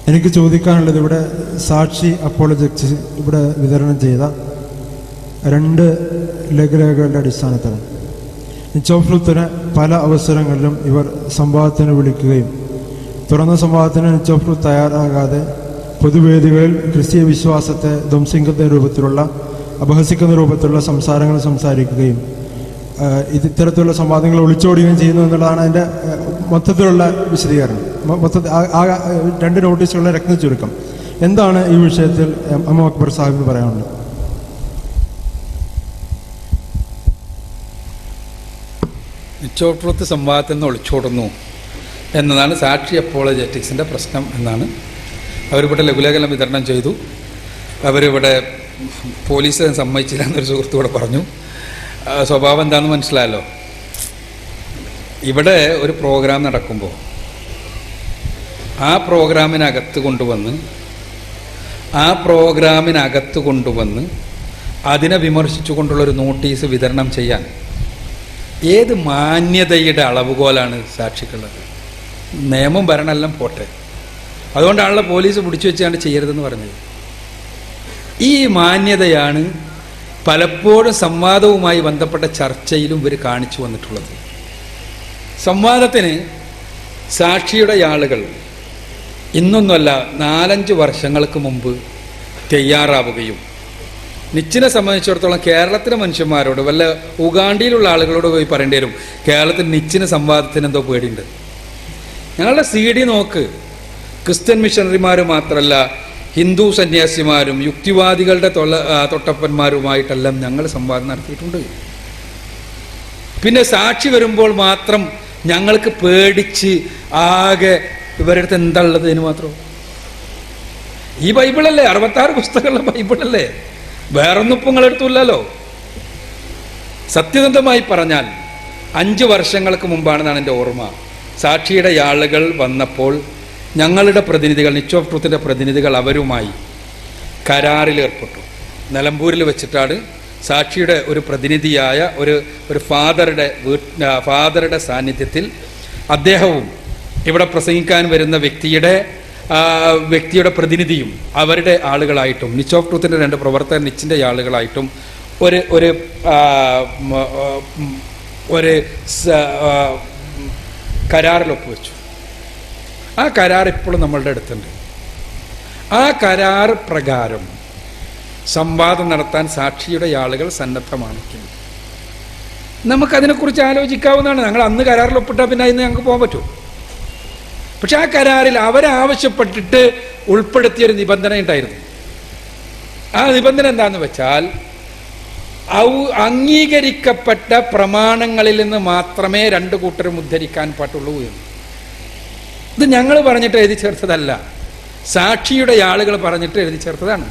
എനിക്ക് ചോദിക്കാനുള്ളത്, ഇവിടെ സാക്ഷി അപ്പോളജക്സ് ഇവിടെ വിതരണം ചെയ്ത 2 ലഘുലേഖകളുടെ അടിസ്ഥാനത്തിലാണ്. നിച്ചോഫ്ലൂത്തിനെ പല അവസരങ്ങളിലും ഇവർ സംവാദത്തിന് വിളിക്കുകയും തുറന്ന സംവാദത്തിന് നിച്ചോഫ്ലൂത്ത് തയ്യാറാകാതെ പൊതുവേദികളിൽ ക്രിസ്തീയ വിശ്വാസത്തെ ധ്വംസിക്കുന്ന രൂപത്തിലുള്ള, അപഹസിക്കുന്ന രൂപത്തിലുള്ള സംസാരങ്ങൾ സംസാരിക്കുകയും ഇത്തരത്തിലുള്ള സംവാദങ്ങൾ ഒളിച്ചോടുകയും ചെയ്യുന്നു എന്നുള്ളതാണ് അതിൻ്റെ മൊത്തത്തിലുള്ള വിശദീകരണം. മൊത്തത്തിൽ 2 നോട്ടീസുകളുടെ രത്ന ചുരുക്കം. എന്താണ് ഈ വിഷയത്തിൽ എം അക്ബർ സാഹിബിന് പറയാനുള്ളത്? നിച്ചോഫ്ലൂത്ത് സംവാദത്തിൽ നിന്ന് ഒളിച്ചോടുന്നു എന്നതാണ് സാക്ഷി അപ്പോളജറ്റിക്സിൻ്റെ പ്രശ്നം എന്നാണ്. അവരിവിടെ ലഘുലേഖനം വിതരണം ചെയ്തു. അവരിവിടെ പോലീസ് സമ്മതിച്ചില്ല എന്നൊരു സുഹൃത്തുകൂടെ പറഞ്ഞു. സ്വഭാവം എന്താണെന്ന് മനസ്സിലായല്ലോ. ഇവിടെ ഒരു പ്രോഗ്രാം നടക്കുമ്പോൾ ആ പ്രോഗ്രാമിനകത്ത് കൊണ്ടുവന്ന് അതിനെ വിമർശിച്ചുകൊണ്ടുള്ളൊരു നോട്ടീസ് വിതരണം ചെയ്യാൻ ഏത് മാന്യതയുടെ അളവുകോലാണ് സാക്ഷിക്കുള്ളത്? നിയമം ഭരണമെല്ലാം പോട്ടെ, അതുകൊണ്ടാണല്ലോ പോലീസ് പിടിച്ചു വെച്ചാണ്ട് ചെയ്യരുതെന്ന് പറഞ്ഞത്. ഈ മാന്യതയാണ് പലപ്പോഴും സംവാദവുമായി ബന്ധപ്പെട്ട ചർച്ചയിലും ഇവർ കാണിച്ചു വന്നിട്ടുള്ളത്. സംവാദത്തിന് സാക്ഷിയുടെ ആളുകൾ ഇന്നൊന്നുമല്ല 4-5 വർഷങ്ങൾക്ക് മുമ്പ് തയ്യാറാവുകയും, നിച്ചിനെ സംബന്ധിച്ചിടത്തോളം കേരളത്തിലെ മനുഷ്യന്മാരോട്, വല്ല ഉഗാണ്ടിയിലുള്ള ആളുകളോട് പോയി പറയേണ്ടി വരും, കേരളത്തിൽ നിച്ചിന് സംവാദത്തിന് എന്തോ പേടിയുണ്ട്. ഞങ്ങളുടെ CD നോക്ക്. ക്രിസ്ത്യൻ മിഷണറിമാർ മാത്രമല്ല, ഹിന്ദു സന്യാസിമാരും യുക്തിവാദികളുടെ തൊട്ടപ്പന്മാരുമായിട്ടെല്ലാം ഞങ്ങൾ സംവാദം നടത്തിയിട്ടുണ്ട്. പിന്നെ സാക്ഷി വരുമ്പോൾ മാത്രം ഞങ്ങൾക്ക് പേടിച്ച് ആകെ ഇവരുടെ അടുത്ത് എന്താ ഉള്ളത് ഇതിന് മാത്രം? ഈ ബൈബിളല്ലേ, 66 പുസ്തകമുള്ള ബൈബിളല്ലേ, വേറൊന്നും ഇപ്പം നിങ്ങളെടുത്തില്ലല്ലോ. സത്യസന്ധമായി പറഞ്ഞാൽ 5 വർഷങ്ങൾക്ക് മുമ്പാണെന്നാണ് എൻ്റെ ഓർമ്മ. സാക്ഷിയുടെ ആളുകൾ വന്നപ്പോൾ ഞങ്ങളുടെ പ്രതിനിധികൾ, നിച്ച് ട്രൂത്തിൻ്റെ പ്രതിനിധികൾ അവരുമായി കരാറിൽ ഏർപ്പെട്ടു. നിലമ്പൂരിൽ വെച്ചിട്ടാണ് സാക്ഷിയുടെ ഒരു പ്രതിനിധിയായ ഒരു ഫാദറുടെ സാന്നിധ്യത്തിൽ അദ്ദേഹവും ഇവിടെ പ്രസംഗിക്കാൻ വരുന്ന വ്യക്തിയുടെ പ്രതിനിധിയും അവരുടെ ആളുകളായിട്ടും നിച്ച് ഓഫ് ട്രൂത്തിൻ്റെ 2 പ്രവർത്തകർ നിച്ചിൻ്റെ ആളുകളായിട്ടും ഒരു കരാറിൽ ഒപ്പുവെച്ചു. ആ കരാർ ഇപ്പോഴും നമ്മളുടെ അടുത്തുണ്ട്. ആ കരാർ പ്രകാരം സംവാദം നടത്താൻ സാക്ഷിയുടെ ആളുകൾ സന്നദ്ധമാണിക്കുന്നത്. നമുക്കതിനെക്കുറിച്ച് ആലോചിക്കാവുന്നതാണ്. ഞങ്ങൾ അന്ന് കരാറിൽ ഒപ്പിട്ടാൽ പിന്നെ അതിന് ഞങ്ങൾക്ക് പോകാൻ പറ്റുമോ? പക്ഷെ ആ കരാറിൽ അവരാവശ്യപ്പെട്ടിട്ട് ഉൾപ്പെടുത്തിയൊരു നിബന്ധന ഉണ്ടായിരുന്നു. ആ നിബന്ധന എന്താണെന്ന് വെച്ചാൽ, അംഗീകരിക്കപ്പെട്ട പ്രമാണങ്ങളിൽ നിന്ന് മാത്രമേ 2 കൂട്ടരും ഉദ്ധരിക്കാൻ പാടുള്ളൂ എന്ന്. ഇത് ഞങ്ങൾ പറഞ്ഞിട്ട് എഴുതി ചേർത്തതല്ല, സാക്ഷിയുടെ ആളുകൾ പറഞ്ഞിട്ട് എഴുതി ചേർത്തതാണ്.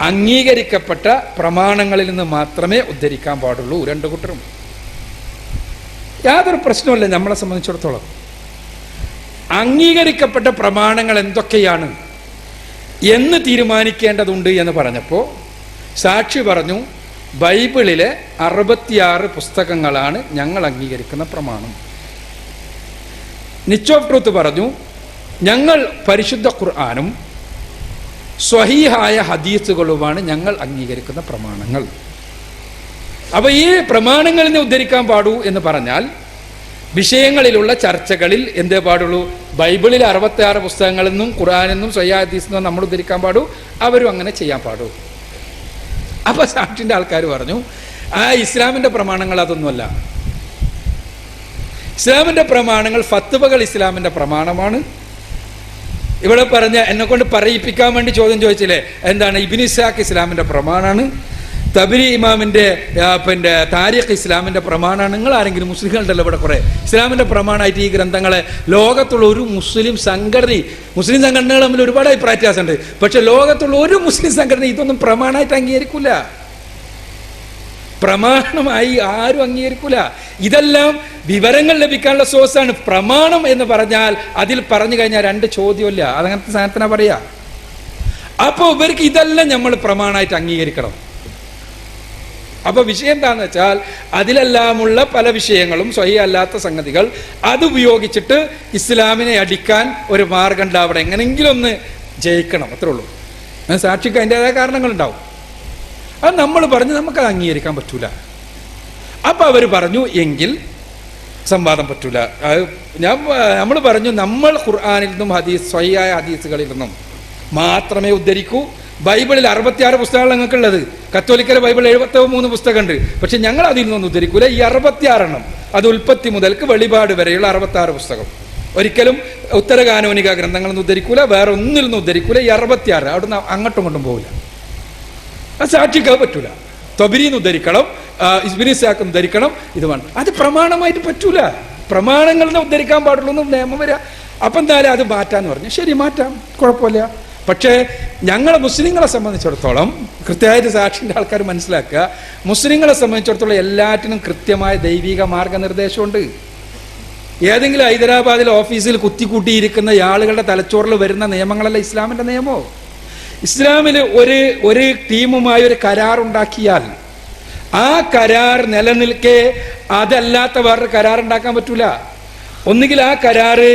അംഗീകരിക്കപ്പെട്ട പ്രമാണങ്ങളിൽ നിന്ന് മാത്രമേ ഉദ്ധരിക്കാൻ പാടുള്ളൂ 2 കൂട്ടരും. യാതൊരു പ്രശ്നമല്ല നമ്മളെ സംബന്ധിച്ചിടത്തോളം. അംഗീകരിക്കപ്പെട്ട പ്രമാണങ്ങൾ എന്തൊക്കെയാണ് എന്ന് തീരുമാനിക്കേണ്ടതുണ്ട് എന്ന് പറഞ്ഞപ്പോൾ സാക്ഷി പറഞ്ഞു, ബൈബിളിലെ 66 പുസ്തകങ്ങളാണ് ഞങ്ങൾ അംഗീകരിക്കുന്ന പ്രമാണം. നിച്ച് ഓഫ് ട്രൂത്ത് പറഞ്ഞു, ഞങ്ങൾ പരിശുദ്ധ ഖുർആനും സ്വഹീഹായ ഹദീസുകളുമാണ് ഞങ്ങൾ അംഗീകരിക്കുന്ന പ്രമാണങ്ങൾ. അപ്പോൾ ഈ പ്രമാണങ്ങളിൽ നിന്ന് ഉദ്ധരിക്കാൻ പാടൂ എന്ന് പറഞ്ഞാൽ വിഷയങ്ങളിലുള്ള ചർച്ചകളിൽ എന്തേ പാടുള്ളൂ? ബൈബിളിൽ 66 പുസ്തകങ്ങളിൽ നിന്നും ഖുർആനിൽ നിന്നും സ്വഹീഹ ഹദീസിൽ നിന്നും നമ്മൾ ഉദ്ധരിക്കാൻ പാടൂ, അവരും അങ്ങനെ ചെയ്യാൻ പാടൂ. അപ്പോൾ സാക്ഷിൻ്റെ ആൾക്കാർ പറഞ്ഞു, ഇസ്ലാമിൻ്റെ പ്രമാണങ്ങൾ അതൊന്നുമല്ല. ഇസ്ലാമിൻ്റെ പ്രമാണങ്ങൾ, ഫത്വകൾ ഇസ്ലാമിൻ്റെ പ്രമാണമാണ്. ഇവിടെ പറഞ്ഞ എന്നെക്കൊണ്ട് പറയിപ്പിക്കാൻ വേണ്ടി ചോദ്യം ചോദിച്ചില്ലേ, എന്താണ്? ഇബ്നു ഇസ്ഹാഖ് ഇസ്ലാമിൻ്റെ പ്രമാണമാണ്, തബരി ഇമാമിൻ്റെ താരിഖ് ഇസ്ലാമിൻ്റെ പ്രമാണമാണ്. നിങ്ങൾ ആരെങ്കിലും മുസ്ലിങ്ങളുണ്ടല്ലോ ഇവിടെ കുറേ ഇസ്ലാമിൻ്റെ പ്രമാണമായിട്ട് ഈ ഗ്രന്ഥങ്ങളെ ലോകത്തുള്ള ഒരു മുസ്ലിം സംഘടനകൾ തമ്മിൽ ഒരുപാട് അഭിപ്രായ വ്യത്യാസമുണ്ട്. പക്ഷെ ലോകത്തുള്ള ഒരു മുസ്ലിം സംഘടന ഇതൊന്നും പ്രമാണമായിട്ട് അംഗീകരിക്കൂല, പ്രമാണമായി ആരും അംഗീകരിക്കൂല. ഇതെല്ലാം വിവരങ്ങൾ ലഭിക്കാനുള്ള സോഴ്സാണ്. പ്രമാണം എന്ന് പറഞ്ഞാൽ അതിൽ പറഞ്ഞു കഴിഞ്ഞാൽ 2 ചോദ്യമില്ല, അതങ്ങനത്തെ സാധനത്തിനാ പറയാ. അപ്പോൾ ഇവർക്ക് ഇതെല്ലാം നമ്മൾ പ്രമാണമായിട്ട് അംഗീകരിക്കണം. അപ്പൊ വിഷയം എന്താന്ന് വെച്ചാൽ അതിലെല്ലാമുള്ള പല വിഷയങ്ങളും സ്വഹീഹ് അല്ലാത്ത സംഗതികൾ അതുപയോഗിച്ചിട്ട് ഇസ്ലാമിനെ അടിക്കാൻ ഒരു മാർഗം ഉണ്ടാവണം, എങ്ങനെങ്കിലും ഒന്ന് ജയിക്കണം, അത്രേ ഉള്ളൂ. സാക്ഷിക്ക് അതിൻ്റെതായ കാരണങ്ങളുണ്ടാവും. അത് നമ്മൾ പറഞ്ഞ് നമുക്കത് അംഗീകരിക്കാൻ പറ്റൂല. അപ്പൊ അവർ പറഞ്ഞു എങ്കിൽ സംവാദം പറ്റൂല. നമ്മൾ പറഞ്ഞു നമ്മൾ ഖുർആനിൽ നിന്നും സ്വഹീഹായ ഹദീസുകളിൽ നിന്നും മാത്രമേ ഉദ്ധരിക്കൂ. ബൈബിളിൽ 66 പുസ്തകങ്ങൾ ഞങ്ങൾക്കുള്ളത്. കത്തോലിക്കലെ ബൈബിൾ 73 പുസ്തകമുണ്ട്. പക്ഷെ ഞങ്ങൾ അതിൽ നിന്നൊന്നും ഉദ്ധരിക്കൂല. ഈ 66 അത് ഉൽപ്പത്തി മുതൽക്ക് വെളിപാട് വരെയുള്ള 66 പുസ്തകം, ഒരിക്കലും ഉത്തരകാനോനിക ഗ്രന്ഥങ്ങളൊന്നും ഉദ്ധരിക്കൂല, വേറെ ഒന്നിൽ നിന്നും ഉദ്ധരിക്കൂല. ഈ 66 അവിടുന്ന് അങ്ങോട്ടും ഇങ്ങോട്ടും പോകില്ല. അത് സാക്ഷിക്കാൻ പറ്റൂല. തൊബരീന്ന് ഉദ്ധരിക്കണം, ഇബ്നു ഇസ്ഹാഖ് ഉദ്ധരിക്കണം, ഇത് വേണം. അത് പ്രമാണമായിട്ട് പറ്റൂല. പ്രമാണങ്ങളിൽ ഉദ്ധരിക്കാൻ പാടുള്ളൂ എന്ന് നിയമം വരിക. അപ്പം എന്തായാലും അത് മാറ്റാന്ന് പറഞ്ഞു. ശരി, മാറ്റാം, കുഴപ്പമില്ല. പക്ഷേ ഞങ്ങൾ മുസ്ലിങ്ങളെ സംബന്ധിച്ചിടത്തോളം കൃത്യമായിട്ട് സാക്ഷിൻ്റെ ആൾക്കാർ മനസ്സിലാക്കുക, മുസ്ലിങ്ങളെ സംബന്ധിച്ചിടത്തോളം എല്ലാറ്റിനും കൃത്യമായ ദൈവിക മാർഗനിർദ്ദേശമുണ്ട്. ഏതെങ്കിലും ഹൈദരാബാദിലെ ഓഫീസിൽ കുത്തിക്കൂട്ടിയിരിക്കുന്ന ആളുകളുടെ തലച്ചോറിൽ വരുന്ന നിയമങ്ങളല്ല ഇസ്ലാമിൻ്റെ നിയമമോ. ഇസ്ലാമിൽ ഒരു ടീമുമായി ഒരു കരാറുണ്ടാക്കിയാൽ ആ കരാർ നിലനിൽക്കെ അതല്ലാത്ത വേറൊരു കരാറുണ്ടാക്കാൻ പറ്റൂല. ഒന്നുകിൽ ആ കരാറ്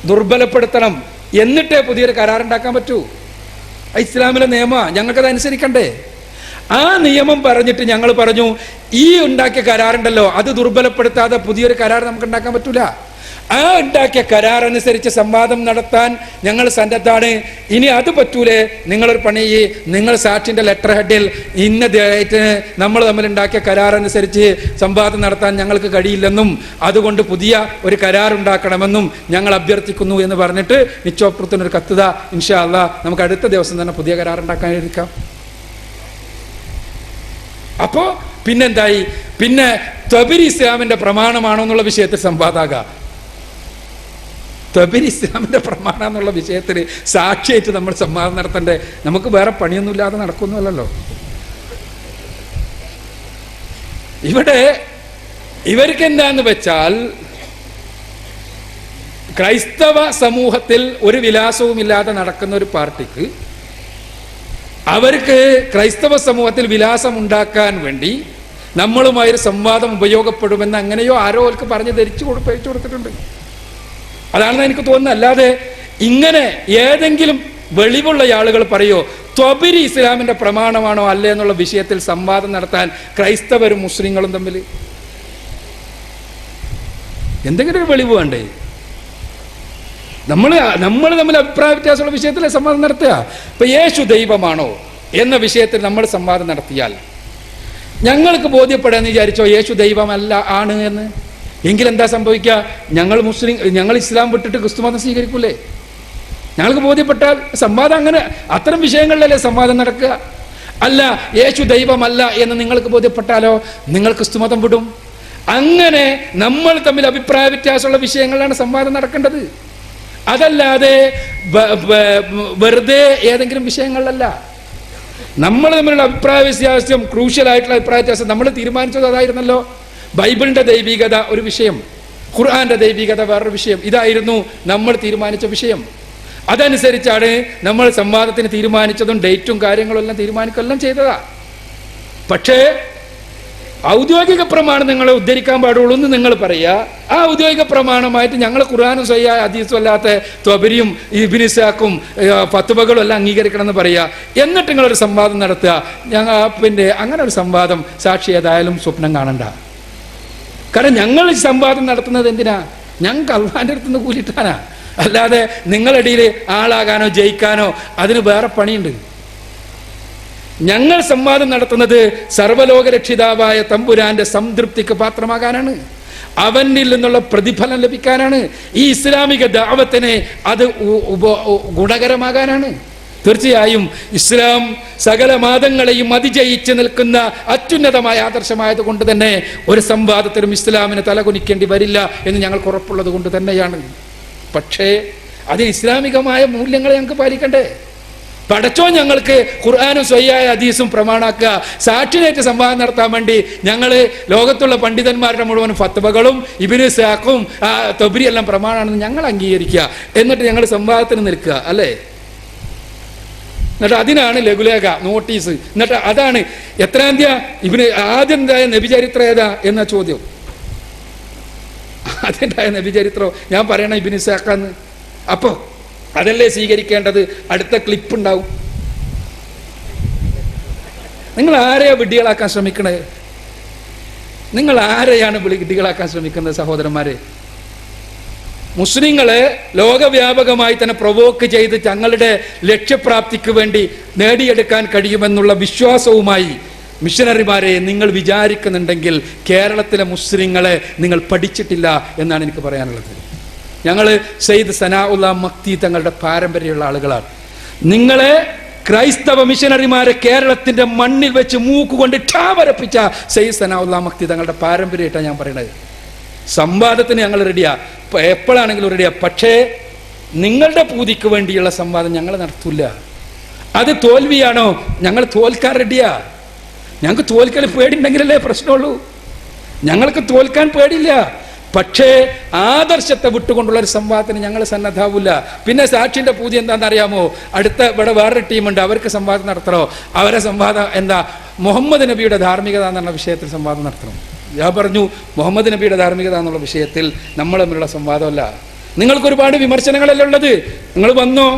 ദുർബലപ്പെടുത്തണം, എന്നിട്ടേ പുതിയൊരു കരാറുണ്ടാക്കാൻ പറ്റൂ. ഇസ്ലാമിലെ നിയമമാണ്, ഞങ്ങൾക്കത് അനുസരിക്കണ്ടേ. ആ നിയമം പറഞ്ഞിട്ട് ഞങ്ങൾ പറഞ്ഞു ഈ ഉണ്ടാക്കിയ കരാറുണ്ടല്ലോ അത് ദുർബലപ്പെടുത്താതെ പുതിയൊരു കരാർ നമുക്ക് ഉണ്ടാക്കാൻ പറ്റൂല. ആ ഉണ്ടാക്കിയ കരാർ അനുസരിച്ച് സംവാദം നടത്താൻ ഞങ്ങൾ സന്നദ്ധാണ്. ഇനി അത് പറ്റൂലേ, നിങ്ങളൊരു പണി, നിങ്ങൾ സാക്ഷിൻ്റെ ലെറ്റർ ഹെഡിൽ ഇന്ന ഡേറ്റിന് നമ്മൾ തമ്മിൽ ഉണ്ടാക്കിയ കരാർ അനുസരിച്ച് സംവാദം നടത്താൻ ഞങ്ങൾക്ക് കഴിയില്ലെന്നും അതുകൊണ്ട് പുതിയ ഒരു കരാർ ഉണ്ടാക്കണമെന്നും ഞങ്ങൾ അഭ്യർത്ഥിക്കുന്നു എന്ന് പറഞ്ഞിട്ട് നിശ്ചോപ്രത്തിനൊരു കത്തുക. ഇൻഷാ അല്ലാഹ് നമുക്ക് അടുത്ത ദിവസം തന്നെ പുതിയ കരാർ ഉണ്ടാക്കാനിരിക്കാം. അപ്പോ പിന്നെന്തായി, പിന്നെ ത്വബരി ഇസ്ലാമിന്റെ പ്രമാണമാണോ എന്നുള്ള വിഷയത്തിൽ സംവാദാകാം. ത്വബരി ഇസ്ലാമിന്റെ പ്രമാണം എന്നുള്ള വിഷയത്തിൽ സാക്ഷിയായിട്ട് നമ്മൾ സംവാദം നടത്തണ്ടേ? നമുക്ക് വേറെ പണിയൊന്നുമില്ലാതെ നടക്കുന്നുവല്ലോ. ഇവിടെ ഇവർക്ക് എന്താന്ന് വെച്ചാൽ ക്രൈസ്തവ സമൂഹത്തിൽ ഒരു വിലാസവുമില്ലാതെ നടക്കുന്ന ഒരു പാർട്ടിക്ക് അവർക്ക് ക്രൈസ്തവ സമൂഹത്തിൽ വിലാസം ഉണ്ടാക്കാൻ വേണ്ടി നമ്മളുമായൊരു സംവാദം ഉപയോഗപ്പെടുമെന്ന് അങ്ങനെയോ ആരോ അവർക്ക് പറഞ്ഞ് ധരിച്ചു കൊടുത്തിട്ടുണ്ട്. അതാണെന്ന് എനിക്ക് തോന്നുന്നത്. അല്ലാതെ ഇങ്ങനെ ഏതെങ്കിലും വെളിവുള്ള ആളുകൾ പറയോ ത്വബരി ഇസ്ലാമിന്റെ പ്രമാണമാണോ അല്ലേ എന്നുള്ള വിഷയത്തിൽ സംവാദം നടത്താൻ ക്രൈസ്തവരും മുസ്ലിങ്ങളും തമ്മിൽ എന്തെങ്കിലും ഒരു വെളിവ് വേണ്ടേ? നമ്മൾ തമ്മിൽ അഭിപ്രായ വ്യത്യാസമുള്ള വിഷയത്തിൽ സംവാദം നടത്തുക. ഇപ്പൊ യേശു ദൈവമാണോ എന്ന വിഷയത്തിൽ നമ്മൾ സംവാദം നടത്തിയാൽ ഞങ്ങൾക്ക് ബോധ്യപ്പെടാന്ന് വിചാരിച്ചോ യേശു ദൈവമല്ല ആണ് എന്ന്, എങ്കിലെന്താ സംഭവിക്കുക? ഞങ്ങൾ ഇസ്ലാം വിട്ടിട്ട് ക്രിസ്തുമതം സ്വീകരിക്കൂലേ? ഞങ്ങൾക്ക് ബോധ്യപ്പെട്ടാൽ സംവാദം അങ്ങനെ അത്തരം വിഷയങ്ങളിലല്ലേ സംവാദം നടക്കുക. അല്ല യേശു ദൈവമല്ല എന്ന് നിങ്ങൾക്ക് ബോധ്യപ്പെട്ടാലോ നിങ്ങൾ ക്രിസ്തുമതം വിടും. അങ്ങനെ നമ്മൾ തമ്മിൽ അഭിപ്രായ വ്യത്യാസമുള്ള വിഷയങ്ങളിലാണ് സംവാദം നടക്കേണ്ടത്. അതല്ലാതെ വെറുതെ ഏതെങ്കിലും വിഷയങ്ങളിലല്ല. നമ്മൾ തമ്മിലുള്ള അഭിപ്രായ വ്യത്യാസം, ക്രൂഷ്യൽ ആയിട്ടുള്ള അഭിപ്രായ വ്യത്യാസം നമ്മൾ തീരുമാനിച്ചത് അതായിരുന്നല്ലോ. ബൈബിളിന്റെ ദൈവികത ഒരു വിഷയം, ഖുർആന്റെ ദൈവികത വേറൊരു വിഷയം. ഇതായിരുന്നു നമ്മൾ തീരുമാനിച്ച വിഷയം. അതനുസരിച്ചാണ് നമ്മൾ സംവാദത്തിന് തീരുമാനിച്ചതും ഡേറ്റും കാര്യങ്ങളും എല്ലാം തീരുമാനിക്കുകയെല്ലാം ചെയ്തതാ. പക്ഷേ ഔദ്യോഗിക പ്രമാണം നിങ്ങളെ ഉദ്ധരിക്കാൻ പാടുള്ളൂ എന്ന് നിങ്ങൾ പറയുക. ആ ഔദ്യോഗിക പ്രമാണമായിട്ട് ഞങ്ങൾ ഖുർആനും സ്വഹീഹായ ഹദീസും അല്ലാത്ത ത്വബരിയും ഇബ്നു ഇസ്ഹാഖും ഫത്വകളും എല്ലാം അംഗീകരിക്കണം എന്ന് പറയുക. എന്നിട്ട് നിങ്ങളൊരു സംവാദം നടത്തുക. പിന്നെ അങ്ങനെ ഒരു സംവാദം സാക്ഷി ഏതായാലും സ്വപ്നം കാണണ്ട. കാരണം ഞങ്ങൾ ഈ സംവാദം നടത്തുന്നത് എന്തിനാ? ഞങ്ങൾക്ക് അള്ളാന്റെ അടുത്തുനിന്ന് കൂലിട്ടാനാ. അല്ലാതെ നിങ്ങളിടയിൽ ആളാകാനോ ജയിക്കാനോ അതിന് വേറെ പണിയുണ്ട്. ഞങ്ങൾ സംവാദം നടത്തുന്നത് സർവ്വലോക രക്ഷിതാവായ തമ്പുരാന്റെ സംതൃപ്തിക്ക് പാത്രമാകാനാണ്, അവനിൽ നിന്നുള്ള പ്രതിഫലം ലഭിക്കാനാണ്. ഈ ഇസ്ലാമിക ദഅവത്തിന് അത് ഗുണകരമാകാനാണ്. തീർച്ചയായും ഇസ്ലാം സകല മതങ്ങളെയും അതിജയിച്ച് നിൽക്കുന്ന അത്യുന്നതമായ ആദർശമായത് കൊണ്ട് തന്നെ ഒരു സംവാദത്തിലും ഇസ്ലാമിന് തലകുനിക്കേണ്ടി വരില്ല എന്ന് ഞങ്ങൾക്ക് ഉറപ്പുള്ളത് കൊണ്ട് തന്നെയാണ്. പക്ഷേ അത് ഇസ്ലാമികമായ മൂല്യങ്ങളെ ഞങ്ങൾക്ക് പാലിക്കണ്ടേ? പടച്ചോ ഞങ്ങൾക്ക് ഖുർആനും സ്വഹീഹായ ഹദീസും പ്രമാണാക്കുക. സാക്ഷിയായിട്ട് സംവാദം നടത്താൻ വേണ്ടി ഞങ്ങൾ ലോകത്തുള്ള പണ്ഡിതന്മാരുടെ മുഴുവൻ ഫത്വകളും ഇബ്നു ഇസ്ഹാഖും ത്വബരി എല്ലാം പ്രമാണമാണെന്ന് ഞങ്ങൾ അംഗീകരിക്കുക. എന്നിട്ട് ഞങ്ങൾ സംവാദത്തിന് നിൽക്കുക അല്ലേ? എന്നിട്ട് അതിനാണ് ലഘുലേഖ നോട്ടീസ്. എന്നിട്ട് അതാണ് എത്രാം തീയതി ഇവന് ആദ്യം ഉണ്ടായ നബിചരിത്രം ഏതാ എന്ന ചോദ്യം. ആദ്യണ്ടായ നബിചരിത്രം ഞാൻ പറയണ ഇബ്നു ഇസ്ഹാഖാന്ന്. അപ്പോ അതല്ലേ സ്വീകരിക്കേണ്ടത്? അടുത്ത ക്ലിപ്പ് ഉണ്ടാവും. നിങ്ങൾ ആരെയാ വിഡ്ഢികളാക്കാൻ ശ്രമിക്കണേ? നിങ്ങൾ ആരെയാണ് വിഡ്ഢികളാക്കാൻ ശ്രമിക്കുന്നത് സഹോദരന്മാരെ? മുസ്ലിങ്ങളെ ലോകവ്യാപകമായി തന്നെ പ്രൊവോക്ക് ചെയ്ത് തങ്ങളുടെ ലക്ഷ്യപ്രാപ്തിക്ക് വേണ്ടി നേടിയെടുക്കാൻ കഴിയുമെന്നുള്ള വിശ്വാസവുമായി മിഷനറിമാരെ നിങ്ങൾ വിചാരിക്കുന്നുണ്ടെങ്കിൽ കേരളത്തിലെ മുസ്ലിങ്ങളെ നിങ്ങൾ പഠിച്ചിട്ടില്ല എന്നാണ് എനിക്ക് പറയാനുള്ളത്. ഞങ്ങൾ സയ്യിദ് സനാഉല്ലാ മക്തി തങ്ങളുടെ പാരമ്പര്യമുള്ള ആളുകളാണ്. നിങ്ങളെ ക്രൈസ്തവ മിഷനറിമാരെ കേരളത്തിന്റെ മണ്ണിൽ വെച്ച് മൂക്കുകൊണ്ട് ഠാവരപ്പിച്ച സയ്യിദ് സനാഉല്ലാ മക്തി തങ്ങളുടെ പാരമ്പര്യമായിട്ടാണ് ഞാൻ പറയുന്നത്. സംവാദത്തിന് ഞങ്ങൾ റെഡിയാ, എപ്പോഴാണെങ്കിലും റെഡിയാ. പക്ഷേ നിങ്ങളുടെ പൂതിക്ക് വേണ്ടിയുള്ള സംവാദം ഞങ്ങൾ നടത്തൂല. അത് തോൽവിയാണോ? ഞങ്ങൾ തോൽക്കാൻ റെഡിയാ. ഞങ്ങൾക്ക് തോൽക്കൽ പേടിയുണ്ടെങ്കിലല്ലേ പ്രശ്നമുള്ളൂ. ഞങ്ങൾക്ക് തോൽക്കാൻ പേടിയില്ല. പക്ഷേ ആദർശത്തെ വിട്ടുകൊണ്ടുള്ള ഒരു സംവാദത്തിന് ഞങ്ങൾ സന്നദ്ധാവില്ല. പിന്നെ സാക്ഷിന്റെ പൂജ എന്താണെന്ന് അറിയാമോ? അടുത്ത ഇവിടെ വേറൊരു ടീമുണ്ട്, അവർക്ക് സംവാദം നടത്തണോ? അവരെ സംവാദം എന്താ? മുഹമ്മദ് നബിയുടെ ധാർമ്മികത എന്നുള്ള വിഷയത്തിൽ സംവാദം നടത്തണം. ഞാൻ പറഞ്ഞു മുഹമ്മദ് നബിയുടെ ധാർമ്മികത എന്നുള്ള വിഷയത്തിൽ നമ്മൾ തമ്മിലുള്ള സംവാദമല്ല. നിങ്ങൾക്ക് ഒരുപാട് വിമർശനങ്ങളല്ലേ ഉള്ളത്. നിങ്ങൾ വന്നോ,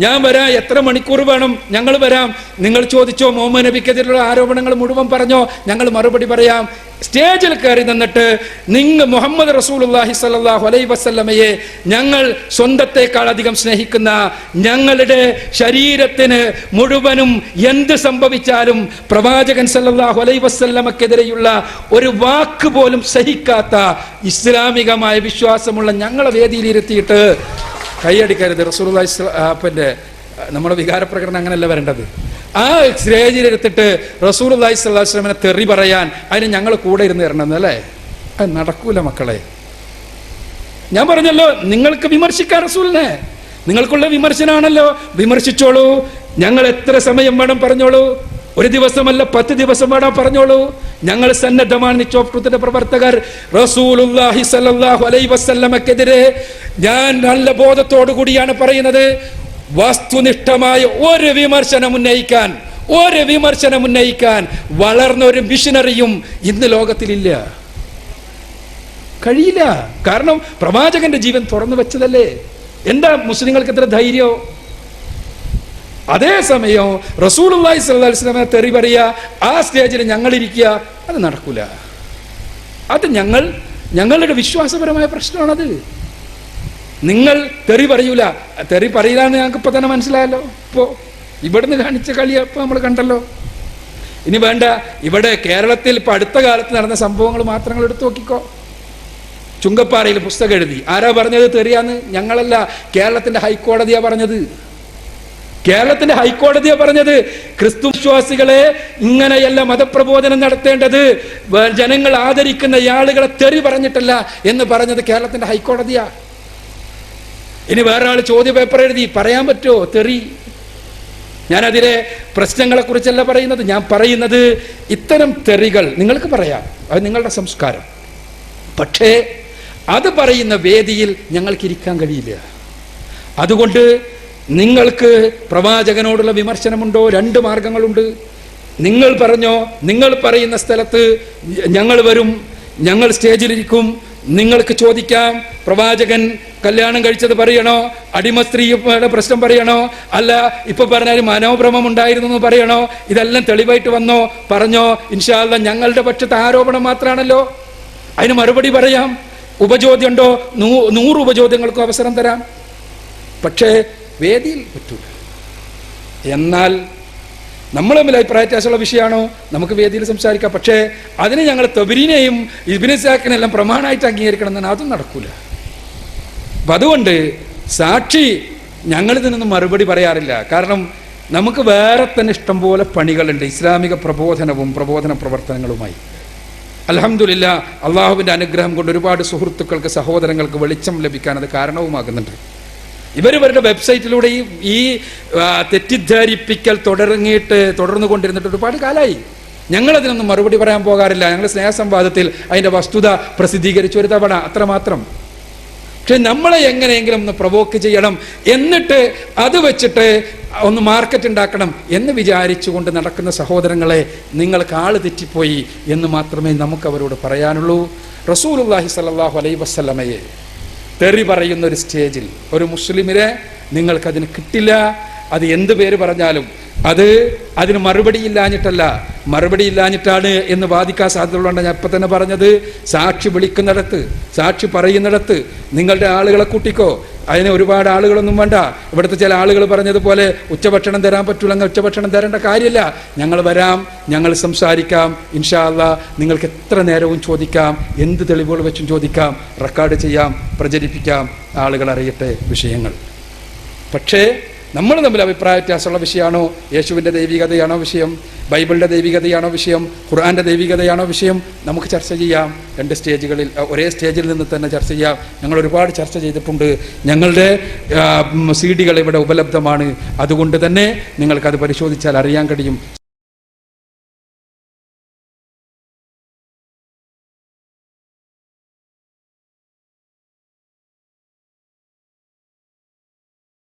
ഞാൻ വരാം. എത്ര മണിക്കൂർ വേണം? ഞങ്ങൾ വരാം. നിങ്ങൾ ചോദിച്ചോ, മുഹമ്മദ് നബിക്കെതിരെയുള്ള ആരോപണങ്ങൾ മുഴുവൻ പറഞ്ഞോ, ഞങ്ങൾ മറുപടി പറയാം. സ്റ്റേജിൽ കയറി നിന്നിട്ട് നിങ്ങൾ മുഹമ്മദ് റസൂലുള്ളാഹി സ്വല്ലല്ലാഹു അലൈഹി വസല്ലമയെ ഞങ്ങൾ സ്വന്തത്തെക്കാൾ അധികം സ്നേഹിക്കുന്ന, ഞങ്ങളുടെ ശരീരത്തിന് മുഴുവനും എന്ത് സംഭവിച്ചാലും പ്രവാചകൻ സ്വല്ലല്ലാഹു അലൈഹി വസല്ലമക്കെതിരെയുള്ള ഒരു വാക്ക് പോലും സഹിക്കാത്ത ഇസ്ലാമികമായ വിശ്വാസമുള്ള ഞങ്ങളെ വേദിയിലിരുത്തിയിട്ട് കൈയടിക്കരുത്. റസൂലുള്ളാഹി പിന്നെ നമ്മുടെ വികാരപ്രകടനം അങ്ങനെയല്ല വരേണ്ടത്. ആ സ്റ്റേജിലെടുത്തിട്ട് റസൂലുള്ളാഹി സ്വല്ലല്ലാഹു അലൈഹി വസല്ലമയെ തെറി പറയാൻ അതിന് ഞങ്ങൾ കൂടെ ഇരുന്ന് തരണം അല്ലേ? അത് നടക്കൂല മക്കളെ. ഞാൻ പറഞ്ഞല്ലോ, നിങ്ങൾക്ക് വിമർശിക്കാൻ റസൂലിനെ, നിങ്ങൾക്കുള്ള വിമർശനമാണല്ലോ, വിമർശിച്ചോളൂ. ഞങ്ങൾ എത്ര സമയം വേണം പറഞ്ഞോളൂ. 1 ദിവസമല്ല 10 ദിവസം വേണം പറഞ്ഞോളൂ. ഞങ്ങൾ സന്നദ്ധമാണ്. നിച്ചോപ്രത്തിന്റെ പ്രവർത്തകർ റസൂലുള്ളാഹി സ്വല്ലല്ലാഹു അലൈഹി വസല്ലമക്കെതിരെ ഞാൻ നല്ല ബോധത്തോടു കൂടിയാണ് പറയുന്നത്. വസ്തുനിഷ്ഠമായ ഒരു വിമർശനം ഉന്നയിക്കാൻ വളർന്ന ഒരു മിഷനറിയും ഇന്ന് ലോകത്തിലില്ല. കഴിയില്ല. കാരണം പ്രവാചകന്റെ ജീവൻ തുറന്നു വെച്ചതല്ലേ. എന്താ മുസ്ലിങ്ങൾക്ക് എത്ര ധൈര്യം? അതേസമയം റസൂലുള്ളാഹി സ്വല്ലല്ലാഹു അലൈഹി വസല്ലമയെ തെറി പറയുക, ആ സ്റ്റേജിൽ ഞങ്ങളിരിക്കുക, അത് നടക്കൂല. അത് ഞങ്ങളുടെ വിശ്വാസപരമായ പ്രശ്നമാണത്. നിങ്ങൾ തെറി പറയൂല. തെറി പറയില്ലാന്ന് ഞങ്ങൾക്ക് ഇപ്പൊ തന്നെ മനസ്സിലായല്ലോ. ഇപ്പോ ഇവിടുന്ന് കാണിച്ച കളി ഇപ്പൊ നമ്മൾ കണ്ടല്ലോ. ഇനി വേണ്ട, ഇവിടെ കേരളത്തിൽ ഇപ്പൊ അടുത്ത കാലത്ത് നടന്ന സംഭവങ്ങൾ മാത്രങ്ങൾ എടുത്തു നോക്കിക്കോ. ചുങ്കപ്പാറയിൽ പുസ്തകം എഴുതി. ആരാ പറഞ്ഞത് തെറിയാന്ന്? ഞങ്ങളല്ല, കേരളത്തിന്റെ ഹൈക്കോടതിയാ പറഞ്ഞത്. കേരളത്തിന്റെ ഹൈക്കോടതിയാ പറഞ്ഞത് ക്രിസ്തു വിശ്വാസികളെ ഇങ്ങനെയല്ല മതപ്രബോധനം നടത്തേണ്ടത്, ജനങ്ങൾ ആദരിക്കുന്ന ആളുകളെ തെറി പറഞ്ഞിട്ടല്ല എന്ന് പറഞ്ഞത് കേരളത്തിന്റെ ഹൈക്കോടതിയാ. ഇനി വേറെ ആൾ ചോദ്യ പേപ്പർ എഴുതി, പറയാൻ പറ്റുമോ തെറി? ഞാനതിലെ പ്രശ്നങ്ങളെ കുറിച്ചല്ല പറയുന്നത്. ഞാൻ പറയുന്നത് ഇത്തരം തെറികൾ നിങ്ങൾക്ക് പറയാം, അത് നിങ്ങളുടെ സംസ്കാരം. പക്ഷേ അത് പറയുന്ന വേദിയിൽ ഞങ്ങൾക്ക് ഇരിക്കാൻ കഴിയില്ല. അതുകൊണ്ട് നിങ്ങൾക്ക് പ്രവാചകനോടുള്ള വിമർശനമുണ്ടോ? 2 മാർഗങ്ങളുണ്ട്. നിങ്ങൾ പറഞ്ഞോ, നിങ്ങൾ പറയുന്ന സ്ഥലത്ത് ഞങ്ങൾ വരും, ഞങ്ങൾ സ്റ്റേജിലിരിക്കും. നിങ്ങൾക്ക് ചോദിക്കാം, പ്രവാചകൻ കല്യാണം കഴിച്ചത് പറയണോ? അടിമ സ്ത്രീയുടെ പ്രശ്നം പറയണോ? അല്ല ഇപ്പൊ പറഞ്ഞാൽ മനോഭ്രമം ഉണ്ടായിരുന്നു എന്ന് പറയണോ? ഇതെല്ലാം തെളിവായിട്ട് വന്നോ? പറഞ്ഞോ. ഇൻഷാ അല്ലാഹ് ഞങ്ങളുടെ പക്ഷത്തെ ആരോപണം മാത്രമാണല്ലോ, അതിന് മറുപടി പറയാം. ഉപചോദ്യം ഉണ്ടോ? 100 ഉപചോദ്യങ്ങൾക്കും അവസരം തരാം. പക്ഷേ വേദിയിൽ പറ്റൂല. എന്നാൽ നമ്മൾ തമ്മിൽ അഭിപ്രായ വ്യത്യാസമുള്ള വിഷയമാണോ? നമുക്ക് വേദിയിൽ സംസാരിക്കാം. പക്ഷേ അതിന് ഞങ്ങൾ തബരീനെയും ഇബ്നു ഇസ്ഹാഖിനെല്ലാം പ്രമാണമായിട്ട് അംഗീകരിക്കണം എന്നാണ്, അതും നടക്കൂല. അപ്പം അതുകൊണ്ട് സാക്ഷി ഞങ്ങളിതിനൊന്നും മറുപടി പറയാറില്ല. കാരണം നമുക്ക് വേറെ തന്നെ ഇഷ്ടംപോലെ പണികളുണ്ട് ഇസ്ലാമിക പ്രബോധന പ്രവർത്തനങ്ങളുമായി. അൽഹംദുലില്ലാ, അള്ളാഹുവിൻ്റെ അനുഗ്രഹം കൊണ്ട് ഒരുപാട് സുഹൃത്തുക്കൾക്ക്, സഹോദരങ്ങൾക്ക് വെളിച്ചം ലഭിക്കാൻ അത് കാരണവുമാകുന്നുണ്ട്. ഇവരുടെ വെബ്സൈറ്റിലൂടെ ഈ തെറ്റിദ്ധരിപ്പിക്കൽ തുടർന്നു കൊണ്ടിരുന്നിട്ട് ഒരുപാട് കാലമായി. ഞങ്ങളതിനൊന്നും മറുപടി പറയാൻ പോകാറില്ല. ഞങ്ങൾ സ്നേഹസംവാദത്തിൽ അതിൻ്റെ വസ്തുത പ്രസിദ്ധീകരിച്ചു ഒരു തവണ, അത്രമാത്രം. പക്ഷെ നമ്മളെ എങ്ങനെയെങ്കിലും ഒന്ന് പ്രൊവോക്ക് ചെയ്യണം, എന്നിട്ട് അത് വെച്ചിട്ട് ഒന്ന് മാർക്കറ്റ് ഉണ്ടാക്കണം എന്ന് വിചാരിച്ചുകൊണ്ട് നടക്കുന്ന സഹോദരങ്ങളെ, നിങ്ങൾക്ക് ആള് തെറ്റിപ്പോയി എന്ന് മാത്രമേ നമുക്ക് അവരോട് പറയാനുള്ളൂ. റസൂലുള്ളാഹി സ്വല്ലല്ലാഹു അലൈഹി വസല്ലമയെ തെറി പറയുന്ന ഒരു സ്റ്റേജിൽ ഒരു മുസ്ലിമിനെ നിങ്ങൾക്കതിന് കിട്ടില്ല. അത് എന്ത് പേര് പറഞ്ഞാലും അതിന് മറുപടിയില്ലാഞ്ഞിട്ടല്ല, മറുപടിയില്ലാഞ്ഞിട്ടാണ് എന്ന് വാദിക്കാൻ സാധ്യതയുള്ളതുകൊണ്ട് ഞാൻ ഇപ്പം തന്നെ പറഞ്ഞത്. സാക്ഷി വിളിക്കുന്നിടത്ത്, സാക്ഷി പറയുന്നിടത്ത് നിങ്ങളുടെ ആളുകളെ കൂട്ടിക്കോ. അതിന് ഒരുപാട് ആളുകളൊന്നും വേണ്ട. ഇവിടുത്തെ ചില ആളുകൾ പറഞ്ഞതുപോലെ ഉച്ചഭക്ഷണം തരാൻ പറ്റൂല, അങ്ങനെ ഉച്ചഭക്ഷണം തരേണ്ട കാര്യമില്ല. ഞങ്ങൾ വരാം, ഞങ്ങൾ സംസാരിക്കാം, ഇൻഷാ അല്ലാഹ് നിങ്ങൾക്ക് എത്ര നേരവും ചോദിക്കാം, എന്ത് തെളിവുകൾ വെച്ചും ചോദിക്കാം, റെക്കോർഡ് ചെയ്യാം, പ്രചരിപ്പിക്കാം, ആളുകൾ അറിയട്ടെ വിഷയങ്ങൾ. പക്ഷേ നമ്മൾ തമ്മിൽ അഭിപ്രായ വ്യത്യാസമുള്ള വിഷയമാണോ, യേശുവിൻ്റെ ദൈവികതയാണോ വിഷയം, ബൈബിളിൻ്റെ ദൈവികതയാണോ വിഷയം, ഖുർആൻ്റെ ദൈവികതയാണോ വിഷയം, നമുക്ക് ചർച്ച ചെയ്യാം. രണ്ട് സ്റ്റേജുകളിൽ, ഒരേ സ്റ്റേജിൽ നിന്ന് തന്നെ ചർച്ച ചെയ്യാം. ഞങ്ങൾ ഒരുപാട് ചർച്ച ചെയ്തിട്ടുണ്ട്. ഞങ്ങളുടെ CD-കൾ ഇവിടെ ഉപലബ്ധമാണ്. അതുകൊണ്ട് തന്നെ നിങ്ങൾക്കത് പരിശോധിച്ചാൽ അറിയാൻ കഴിയും.